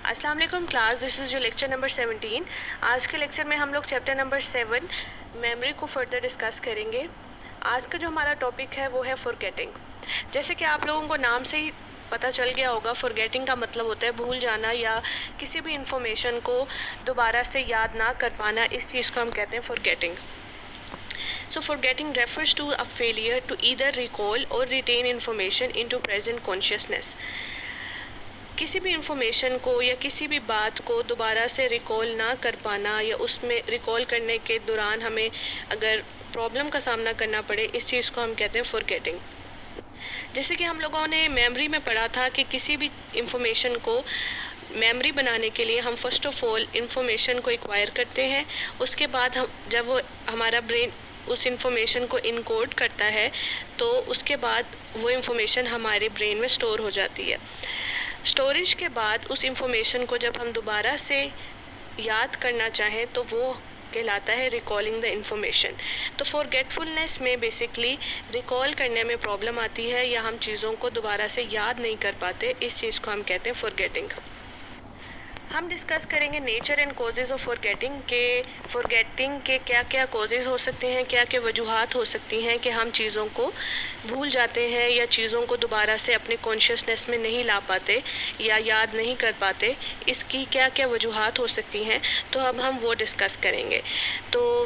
अस्सलाम वालेकुम class, this is जो लेक्चर नंबर 17। आज के लेक्चर में हम लोग चैप्टर नंबर 7 मेमोरी को फर्दर डिस्कस करेंगे। आज का जो हमारा टॉपिक है वो है फॉरगेटिंग। जैसे कि आप लोगों को नाम से ही पता चल गया होगा, फॉरगेटिंग का मतलब होता है भूल जाना या किसी भी इंफॉर्मेशन को दोबारा से याद ना कर पाना। इस चीज़ को हम कहते हैं forgetting. So forgetting refers to a failure to either recall or retain information into present consciousness. किसी भी इंफॉर्मेशन को या किसी भी बात को दोबारा से रिकॉल ना कर पाना या उसमें रिकॉल करने के दौरान हमें अगर प्रॉब्लम का सामना करना पड़े, इस चीज़ को हम कहते हैं फॉरगेटिंग। जैसे कि हम लोगों ने मेमोरी में पढ़ा था कि किसी भी इंफॉर्मेशन को मेमोरी बनाने के लिए हम फ़र्स्ट ऑफ़ ऑल इंफॉर्मेशन को एक्वायर करते हैं। उसके बाद हम जब वो हमारा ब्रेन उस इंफॉर्मेशन को इनकोड करता है तो उसके बाद वो इंफॉर्मेशन हमारे ब्रेन में स्टोर हो जाती है। स्टोरेज के बाद उस इंफॉर्मेशन को जब हम दोबारा से याद करना चाहें तो वो कहलाता है रिकॉलिंग द इंफॉर्मेशन। तो फॉरगेटफुलनेस में बेसिकली रिकॉल करने में प्रॉब्लम आती है या हम चीज़ों को दोबारा से याद नहीं कर पाते, इस चीज़ को हम कहते हैं फॉरगेटिंग। हम डिस्कस करेंगे nature and causes of forgetting के क्या क्या कॉजेज़ हो सकते हैं, क्या क्या वजूहात हो सकती हैं कि हम चीज़ों को भूल जाते हैं या चीज़ों को दोबारा से अपने कॉन्शियसनेस में नहीं ला पाते या याद नहीं कर पाते। इसकी क्या क्या वजूहात हो सकती हैं, तो अब हम वो डिस्कस करेंगे। तो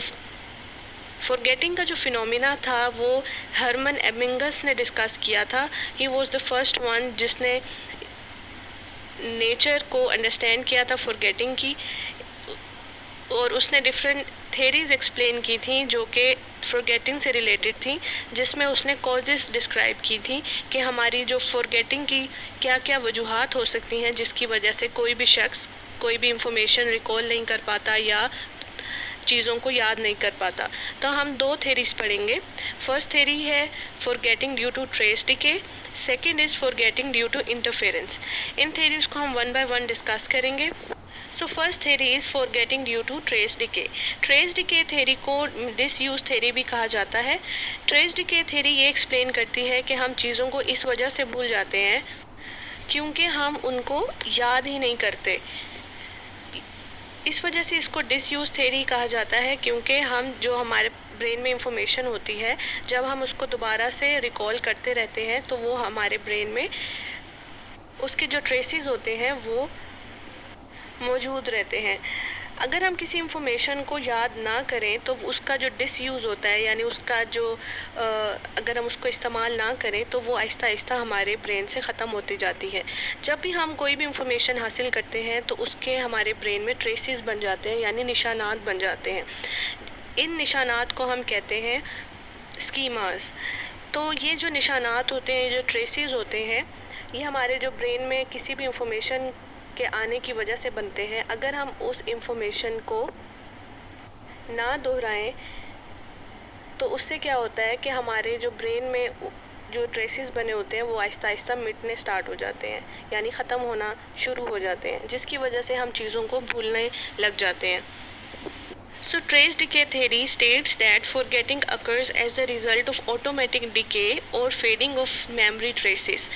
फॉरगेटिंग का जो फिनोमिना था वो हरमन एबिंगस ने डिस्कस किया था। He was the first one जिसने नेचर को अंडरस्टैंड किया था फॉरगेटिंग की, और उसने डिफरेंट थेरीज़ एक्सप्लेन की थी जो कि फॉरगेटिंग से रिलेटेड थी, जिसमें उसने कॉजेज़ डिस्क्राइब की थी कि हमारी जो फॉरगेटिंग की क्या क्या वजूहात हो सकती हैं जिसकी वजह से कोई भी शख्स कोई भी इंफॉर्मेशन रिकॉल नहीं कर पाता या चीज़ों को याद नहीं कर पाता। तो हम दो थेरीज़ पढ़ेंगे। फर्स्ट थेरी है forgetting due to trace decay, second is forgetting due to interference. इन थेरीज़ को हम वन बाय वन डिस्कस करेंगे। So first theory is forgetting due to trace decay. Trace decay theory को disuse theory भी कहा जाता है। ट्रेस डिके थेरी ये एक्सप्लेन करती है कि हम चीज़ों को इस वजह से भूल जाते हैं क्योंकि हम उनको याद ही नहीं करते। इस वजह से इसको डिसयूज थेरी कहा जाता है, क्योंकि हम जो हमारे ब्रेन में इंफॉर्मेशन होती है जब हम उसको दोबारा से रिकॉल करते रहते हैं तो वो हमारे ब्रेन में उसके जो ट्रेसेस होते हैं वो मौजूद रहते हैं। अगर हम किसी इंफॉर्मेशन को याद ना करें तो उसका जो डिसयूज़ होता है, यानी उसका जो अगर हम उसको इस्तेमाल ना करें तो वो आहिस्ता आहिस्ता हमारे ब्रेन से ख़त्म होती जाती है। जब भी हम कोई भी इंफॉर्मेशन हासिल करते हैं तो उसके हमारे ब्रेन में ट्रेसेस बन जाते हैं, यानी निशानात बन जाते हैं। इन निशानात को हम कहते हैं स्कीमास। तो ये जो निशानात होते हैं, जो ट्रेसेस होते हैं, ये हमारे जो ब्रेन में किसी भी इंफॉर्मेशन के आने की वजह से बनते हैं। अगर हम उस इंफॉर्मेशन को ना दोहराएं तो उससे क्या होता है कि हमारे जो ब्रेन में जो ट्रेसेस बने होते हैं वो आहिस्ता आहिस्ता मिटने स्टार्ट हो जाते हैं, यानी ख़त्म होना शुरू हो जाते हैं, जिसकी वजह से हम चीज़ों को भूलने लग जाते हैं। So trace decay theory states that forgetting occurs as the result of automatic decay or fading of memory traces.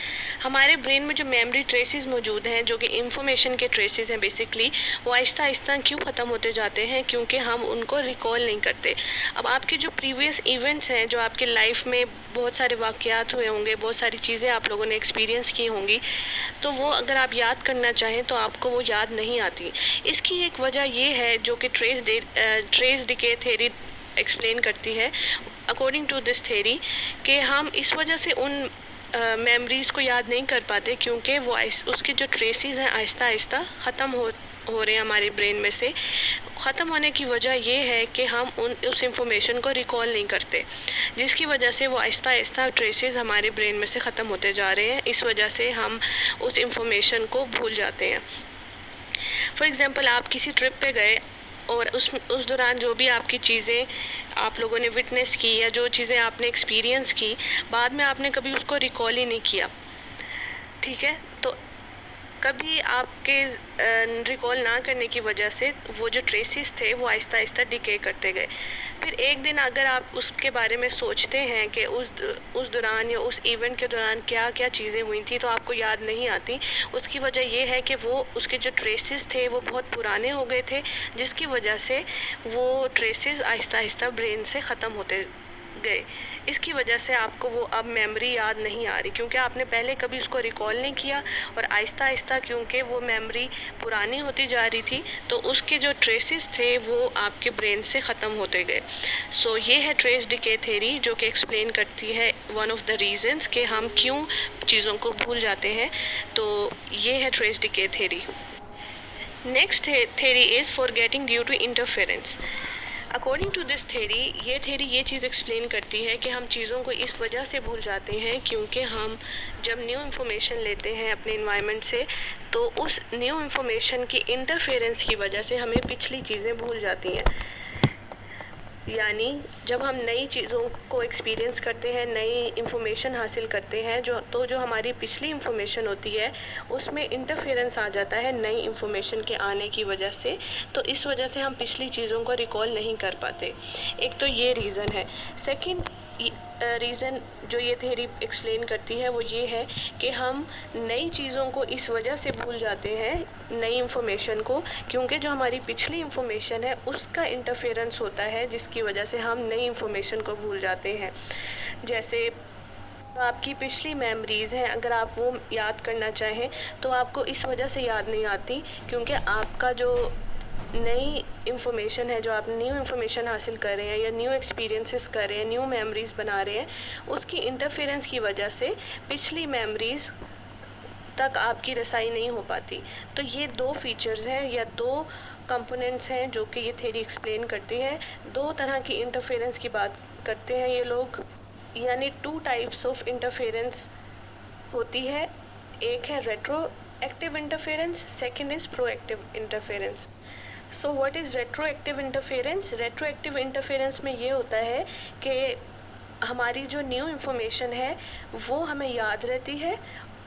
हमारे ब्रेन में जो मेमोरी ट्रेसेस मौजूद हैं, जो कि इंफॉर्मेशन के ट्रेसेस हैं बेसिकली, वो आहिस्ता आहिस्ता क्यों ख़त्म होते जाते हैं? क्योंकि हम उनको रिकॉल नहीं करते। अब आपके जो प्रीवियस इवेंट्स हैं, जो आपके लाइफ में बहुत सारे वाक़यात हुए होंगे, बहुत सारी चीज़ें आप लोगों ने एक्सपीरियंस की होंगी, तो वो अगर आप याद करना चाहें तो आपको वो याद नहीं आती। इसकी एक वजह ये है जो कि ट्रेस डिके थेरी एक्सप्लेन करती है। अकॉर्डिंग टू दिस थेरी कि हम इस वजह से उन मेमोरीज़ को याद नहीं कर पाते क्योंकि वो उसके जो ट्रेसेस हैं आहिस्ता आहिस्ता ख़त्म हो रहे हैं हमारे ब्रेन में से। ख़त्म होने की वजह ये है कि हम उस इंफॉर्मेशन को रिकॉल नहीं करते, जिसकी वजह से वो आहिस्ता आहिस्ता ट्रेसेस हमारे ब्रेन में से ख़त्म होते जा रहे हैं। इस वजह से हम उस इंफॉर्मेशन को भूल जाते हैं। फॉर एग्ज़ाम्पल, आप किसी ट्रिप पे गए और उस दौरान जो भी आपकी चीज़ें आप लोगों ने विटनेस की या जो चीज़ें आपने एक्सपीरियंस की, बाद में आपने कभी उसको रिकॉल ही नहीं किया, ठीक है? तो कभी आपके रिकॉल ना करने की वजह से वो जो ट्रेसेस थे वो आहिस्ता आहिस्ता डिके करते गए। फिर एक दिन अगर आप उसके बारे में सोचते हैं कि उस दौरान या उस इवेंट के दौरान क्या क्या चीज़ें हुई थी, तो आपको याद नहीं आती। उसकी वजह ये है कि वो उसके जो ट्रेसेस थे वो बहुत पुराने हो गए थे, जिसकी वजह से वो ट्रेसेस आहिस्ता आहिस्ता ब्रेन से ख़त्म होते गए। इसकी वजह से आपको वो अब मेमोरी याद नहीं आ रही, क्योंकि आपने पहले कभी उसको रिकॉल नहीं किया, और आहिस्ता आहिस्ता क्योंकि वो मेमोरी पुरानी होती जा रही थी, तो उसके जो ट्रेसेस थे वो आपके ब्रेन से ख़त्म होते गए। सो ये है ट्रेस डिके थ्योरी, जो कि एक्सप्लेन करती है वन ऑफ द रीज़न्स कि हम क्यों चीज़ों को भूल जाते हैं। तो ये है trace decay theory. Next theory is forgetting due to interference. According to this theory, ये थ्योरी ये चीज़ एक्सप्लेन करती है कि हम चीज़ों को इस वजह से भूल जाते हैं क्योंकि हम जब न्यू इन्फॉर्मेशन लेते हैं अपने इन्वायरमेंट से, तो उस न्यू इन्फॉर्मेशन की इंटरफेरेंस की वजह से हमें पिछली चीज़ें भूल जाती हैं। यानी जब हम नई चीज़ों को एक्सपीरियंस करते हैं, नई इन्फॉर्मेशन हासिल करते हैं, जो हमारी पिछली इन्फॉर्मेशन होती है उसमें इंटरफेरेंस आ जाता है नई इन्फॉर्मेशन के आने की वजह से, तो इस वजह से हम पिछली चीज़ों को रिकॉल नहीं कर पाते। एक तो ये रीज़न है। सेकंड रीज़न जो ये थ्योरी एक्सप्लेन करती है वो ये है कि हम नई चीज़ों को इस वजह से भूल जाते हैं, नई इन्फॉर्मेशन को, क्योंकि जो हमारी पिछली इन्फॉर्मेशन है उसका इंटरफेरेंस होता है, जिसकी वजह से हम नई इन्फॉर्मेशन को भूल जाते हैं। जैसे आपकी पिछली मेमोरीज़ हैं, अगर आप वो याद करना चाहें तो आपको इस वजह से याद नहीं आती क्योंकि आपका जो नई इन्फॉर्मेशन है, जो आप न्यू इन्फॉर्मेशन हासिल कर रहे हैं या न्यू एक्सपीरियंसेस कर रहे हैं, न्यू मेमोरीज़ बना रहे हैं, उसकी इंटरफेरेंस की वजह से पिछली मेमोरीज़ तक आपकी रसाई नहीं हो पाती। तो ये दो फीचर्स हैं या दो कंपोनेंट्स हैं जो कि ये थ्योरी एक्सप्लेन करती है। दो तरह की इंटरफेरेंस की बात करते हैं ये लोग, यानी 2 टाइप्स ऑफ इंटरफेरेंस होती है। एक है retroactive interference, second is proactive interference. So what is retroactive interference? Retroactive interference में ये होता है कि हमारी जो न्यू इन्फॉर्मेशन है वो हमें याद रहती है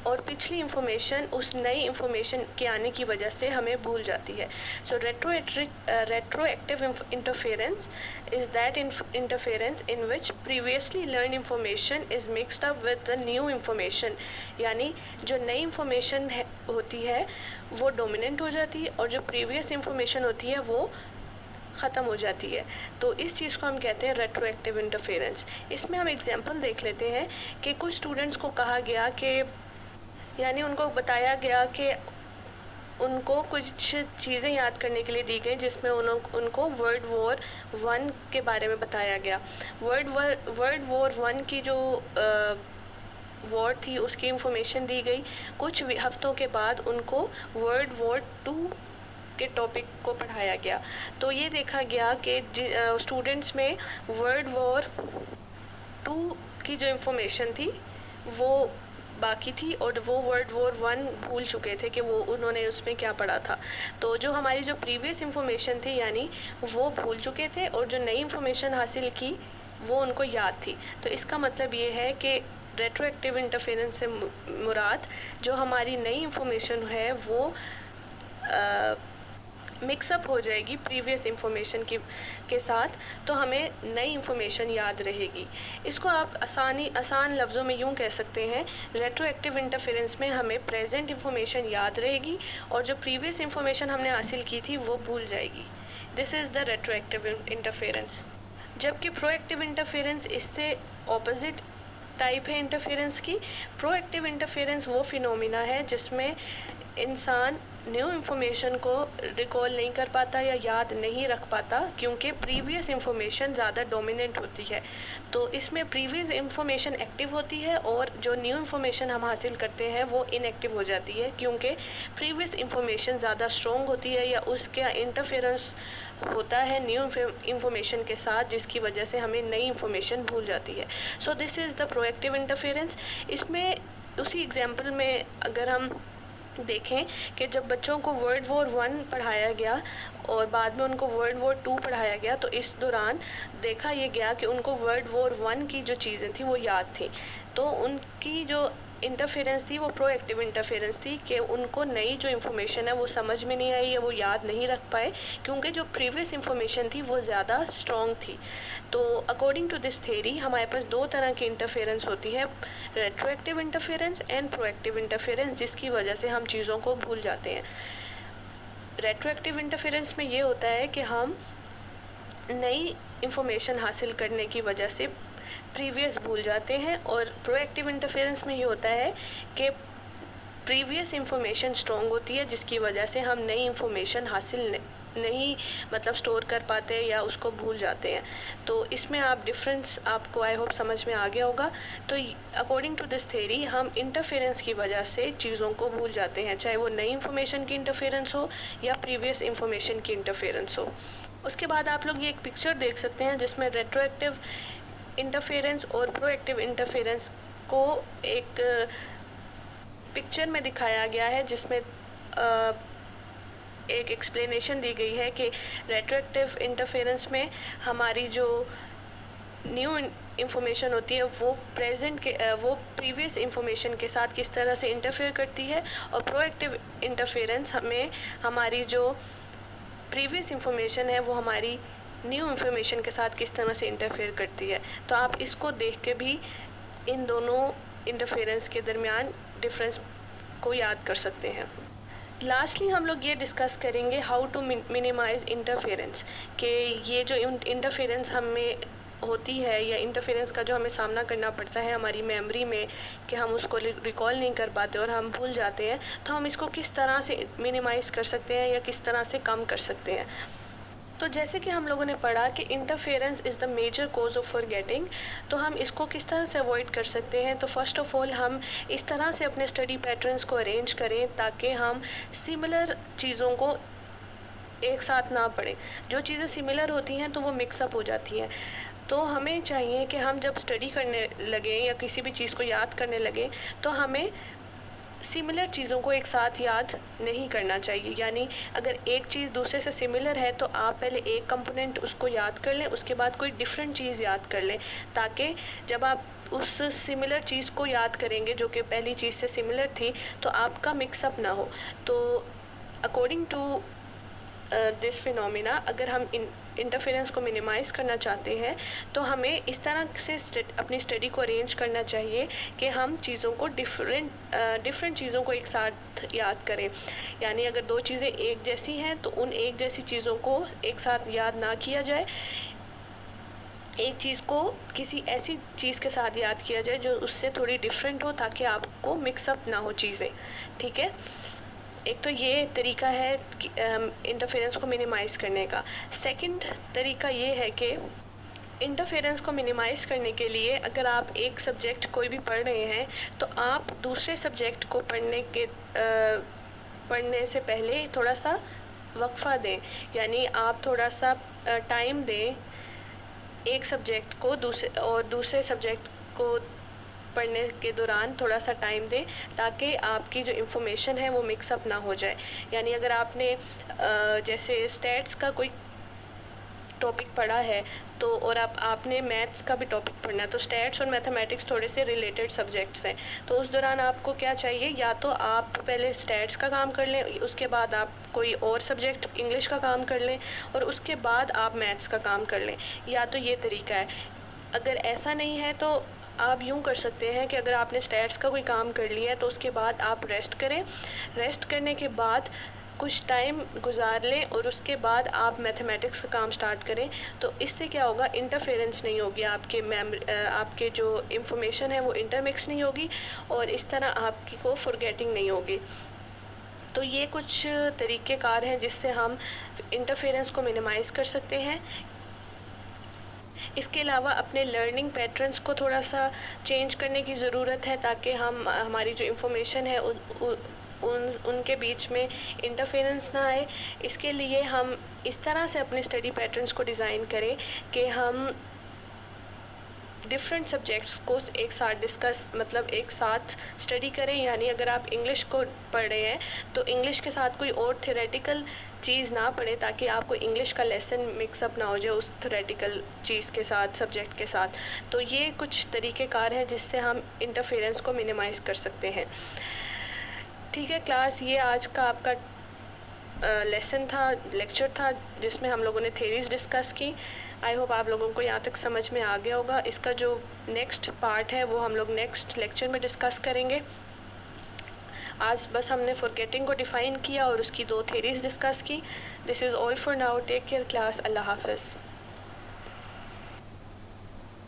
और पिछली इन्फॉर्मेशन उस नई इन्फॉर्मेशन के आने की वजह से हमें भूल जाती है। So retroactive interference is that interference in which previously learn information is mixed up with the new information. यानी जो नई इन्फॉर्मेशन होती है वो डोमिनेंट हो जाती है और जो प्रीवियस इन्फॉर्मेशन होती है वो ख़त्म हो जाती है। तो इस चीज़ को हम कहते हैं रेट्रोएक्टिव इंटरफेरेंस। इसमें हम एग्जांपल देख लेते हैं कि कुछ स्टूडेंट्स को कहा गया कि, यानी उनको बताया गया कि उनको कुछ चीज़ें याद करने के लिए दी गई, जिसमें उनको वर्ल्ड वॉर 1 के बारे में बताया गया। वर्ल्ड वॉर 1 की जो वॉर थी उसकी इंफॉर्मेशन दी गई। कुछ हफ्तों के बाद उनको वर्ल्ड वॉर 2 के टॉपिक को पढ़ाया गया। तो ये देखा गया कि स्टूडेंट्स में वर्ल्ड वॉर 2 की जो इंफॉर्मेशन थी वो बाकी थी और वो वर्ल्ड वॉर 1 भूल चुके थे कि वो उन्होंने उसमें क्या पढ़ा था। तो जो हमारी जो प्रीवियस इंफॉर्मेशन थी यानी वो भूल चुके थे और जो नई इंफॉर्मेशन हासिल की वो उनको याद थी। तो इसका मतलब ये है कि रेट्रोएक्टिव इंटरफेरेंस से मुराद जो हमारी नई इंफॉर्मेशन है वो मिक्सअप हो जाएगी प्रीवियस इंफॉर्मेशन के साथ, तो हमें नई इंफॉर्मेशन याद रहेगी। इसको आप आसान लफ्ज़ों में यूँ कह सकते हैं, रेट्रोएक्टिव इंटरफेरेंस में हमें प्रेजेंट इंफॉर्मेशन याद रहेगी और जो प्रीवियस इंफॉर्मेशन हमने हासिल की थी वो भूल जाएगी। This is the retroactive interference. जबकि प्रोएक्टिव इंटरफेरेंस इससे ऑपोजिट टाइप है इंटरफेरेंस की। प्रोएक्टिव इंटरफेरेंस वो फिनोमिना है जिसमें इंसान न्यू इन्फॉर्मेशन को रिकॉल नहीं कर पाता या याद नहीं रख पाता क्योंकि प्रीवियस इंफॉर्मेशन ज़्यादा डोमिनेंट होती है। तो इसमें प्रीवियस इंफॉर्मेशन एक्टिव होती है और जो न्यू इन्फॉर्मेशन हम हासिल करते हैं वो इनएक्टिव हो जाती है क्योंकि प्रीवियस इंफॉर्मेशन ज़्यादा स्ट्रॉन्ग होती है या उसका इंटरफेरेंस होता है न्यू इन्फॉर्मेशन के साथ, जिसकी वजह से हमें नई इन्फॉर्मेशन भूल जाती है। So this is the proactive interference. इसमें उसी एग्जाम्पल में अगर हम देखें कि जब बच्चों को वर्ल्ड वॉर 1 पढ़ाया गया और बाद में उनको वर्ल्ड वॉर 2 पढ़ाया गया, तो इस दौरान देखा ये गया कि उनको वर्ल्ड वॉर 1 की जो चीज़ें थी वो याद थी। तो उनकी जो इंटरफेरेंस थी वो प्रोएक्टिव इंटरफेरेंस थी कि उनको नई जो इन्फॉर्मेशन है वो समझ में नहीं आई या वो याद नहीं रख पाए, क्योंकि जो प्रीवियस इन्फॉर्मेशन थी वो ज़्यादा स्ट्रॉन्ग थी। तो अकॉर्डिंग टू दिस थेरी हमारे पास दो तरह की इंटरफेरेंस होती है, retroactive interference and proactive interference, जिसकी वजह से हम चीज़ों को भूल जाते हैं। रेट्रोएक्टिव इंटरफेरेंस में ये होता है कि हम नई इन्फॉर्मेशन हासिल करने की वजह से प्रीवियस भूल जाते हैं, और प्रोएक्टिव इंटरफेरेंस में ये होता है कि प्रीवियस इंफॉर्मेशन स्ट्रॉन्ग होती है, जिसकी वजह से हम नई इंफॉर्मेशन हासिल नहीं मतलब स्टोर कर पाते हैं या उसको भूल जाते हैं। तो इसमें आप डिफरेंस आपको आई होप समझ में आ गया होगा। तो अकॉर्डिंग टू दिस थेरी हम इंटरफेरेंस की वजह से चीज़ों को भूल जाते हैं, चाहे वो नई इंफॉर्मेशन की इंटरफेरेंस हो या प्रीवियस इंफॉर्मेशन की इंटरफेरेंस हो। उसके बाद आप लोग ये एक पिक्चर देख सकते हैं जिसमें रेट्रोएक्टिव इंटरफेरेंस और प्रोएक्टिव इंटरफेरेंस को एक पिक्चर में दिखाया गया है, जिसमें एक एक्सप्लेनेशन दी गई है कि रेट्रोएक्टिव इंटरफेरेंस में हमारी जो न्यू इंफॉर्मेशन होती है वो प्रीवियस इंफॉर्मेशन के साथ किस तरह से इंटरफेयर करती है, और प्रोएक्टिव इंटरफेरेंस हमें हमारी जो प्रीवियस इंफॉर्मेशन है वो हमारी न्यू इंफॉर्मेशन के साथ किस तरह से इंटरफेयर करती है। तो आप इसको देख के भी इन दोनों इंटरफेरेंस के दरमियान डिफरेंस को याद कर सकते हैं। लास्टली हम लोग ये डिस्कस करेंगे हाउ टू मिनिमाइज़ इंटरफेरेंस, कि ये जो इंटरफेरेंस हमें होती है या इंटरफेरेंस का जो हमें सामना करना पड़ता है हमारी मेमोरी में, कि हम उसको रिकॉल नहीं कर पाते और हम भूल जाते हैं, तो हम इसको किस तरह से मिनिमाइज़ कर सकते हैं या किस तरह से कम कर सकते हैं। तो जैसे कि हम लोगों ने पढ़ा कि interference is the major cause of forgetting, तो हम इसको किस तरह से अवॉइड कर सकते हैं। तो फर्स्ट ऑफ़ ऑल हम इस तरह से अपने स्टडी पैटर्न्स को अरेंज करें ताकि हम सिमिलर चीज़ों को एक साथ ना पढ़ें। जो चीज़ें सिमिलर होती हैं तो वो मिक्सअप हो जाती हैं। तो हमें चाहिए कि हम जब स्टडी करने लगें या किसी भी चीज़ को याद करने लगें तो हमें सिमिलर चीज़ों को एक साथ याद नहीं करना चाहिए। यानी अगर एक चीज़ दूसरे से सिमिलर है तो आप पहले एक कंपोनेंट उसको याद कर लें, उसके बाद कोई डिफरेंट चीज़ याद कर लें, ताकि जब आप उस सिमिलर चीज़ को याद करेंगे जो कि पहली चीज़ से सिमिलर थी तो आपका मिक्सअप ना हो। तो अकॉर्डिंग टू दिस फिनोमिना अगर हम इंटरफेरेंस को मिनिमाइज़ करना चाहते हैं तो हमें इस तरह से अपनी स्टडी को अरेंज करना चाहिए कि हम चीज़ों को डिफरेंट चीज़ों को एक साथ याद करें। यानी अगर दो चीज़ें एक जैसी हैं तो उन एक जैसी चीज़ों को एक साथ याद ना किया जाए, एक चीज़ को किसी ऐसी चीज़ के साथ याद किया जाए जो उससे थोड़ी डिफरेंट हो, ताकि आपको मिक्सअप ना हो चीज़ें। ठीक है, एक तो ये तरीका है कि इंटरफेरेंस को मिनिमाइज़ करने का। सेकंड तरीका ये है कि इंटरफेरेंस को मिनिमाइज़ करने के लिए अगर आप एक सब्जेक्ट कोई भी पढ़ रहे हैं तो आप दूसरे सब्जेक्ट को पढ़ने से पहले थोड़ा सा वक्फ़ा दें। यानी आप थोड़ा सा टाइम दें एक सब्जेक्ट को दूसरे सब्जेक्ट को पढ़ने के दौरान थोड़ा सा टाइम दें, ताकि आपकी जो इन्फॉर्मेशन है वो मिक्सअप ना हो जाए। यानी अगर आपने जैसे स्टैट्स का कोई टॉपिक पढ़ा है तो और आपने मैथ्स का भी टॉपिक पढ़ना है, तो स्टैट्स और मैथमेटिक्स थोड़े से रिलेटेड सब्जेक्ट्स हैं। तो उस दौरान आपको क्या चाहिए, या तो आप पहले स्टैट्स का काम कर लें, उसके बाद आप कोई और सब्जेक्ट इंग्लिश का काम कर लें, और उसके बाद आप मैथ्स का काम कर लें। या तो ये तरीका है। अगर ऐसा नहीं है तो आप यूँ कर सकते हैं कि अगर आपने स्टैट्स का कोई काम कर लिया है तो उसके बाद आप रेस्ट करें। रेस्ट करने के बाद कुछ टाइम गुजार लें और उसके बाद आप मैथमेटिक्स का काम स्टार्ट करें। तो इससे क्या होगा, इंटरफेरेंस नहीं होगी, आपके जो इंफॉर्मेशन है वो इंटरमिक्स नहीं होगी, और इस तरह आपकी को फॉरगेटिंग नहीं होगी। तो ये कुछ तरीक़ेकार हैं जिससे हम इंटरफेरेंस को मिनिमाइज़ कर सकते हैं। इसके अलावा अपने लर्निंग पैटर्न्स को थोड़ा सा चेंज करने की ज़रूरत है, ताकि हमारी जो इंफॉर्मेशन है उनके बीच में इंटरफेरेंस ना आए। इसके लिए हम इस तरह से अपने स्टडी पैटर्न्स को डिज़ाइन करें कि हम डिफरेंट सब्जेक्ट्स को एक साथ डिस्कस मतलब एक साथ स्टडी करें। यानी अगर आप इंग्लिश को पढ़ रहे हैं तो इंग्लिश के साथ कोई और थ्योरेटिकल चीज़ ना पढ़े, ताकि आपको इंग्लिश का लेसन मिक्सअप ना हो जाए उस थ्योरेटिकल चीज़ के साथ, सब्जेक्ट के साथ। तो ये कुछ तरीक़ेकार हैं जिससे हम इंटरफेरेंस को मिनिमाइज़ कर सकते हैं। ठीक है क्लास, ये आज का आपका लेसन था, लेक्चर था, जिसमें हम लोगों ने थेरीज़ डिस्कस की। आई होप आप लोगों को यहाँ तक समझ में आ गया होगा। इसका जो नेक्स्ट पार्ट है वो हम लोग नेक्स्ट लेक्चर में डिस्कस करेंगे। आज बस हमने फॉरगेटिंग को डिफ़ाइन किया और उसकी 2 थेरीज़ डिस्कस की। This is all for now. Take care class. अल्लाह हाफ़िज़।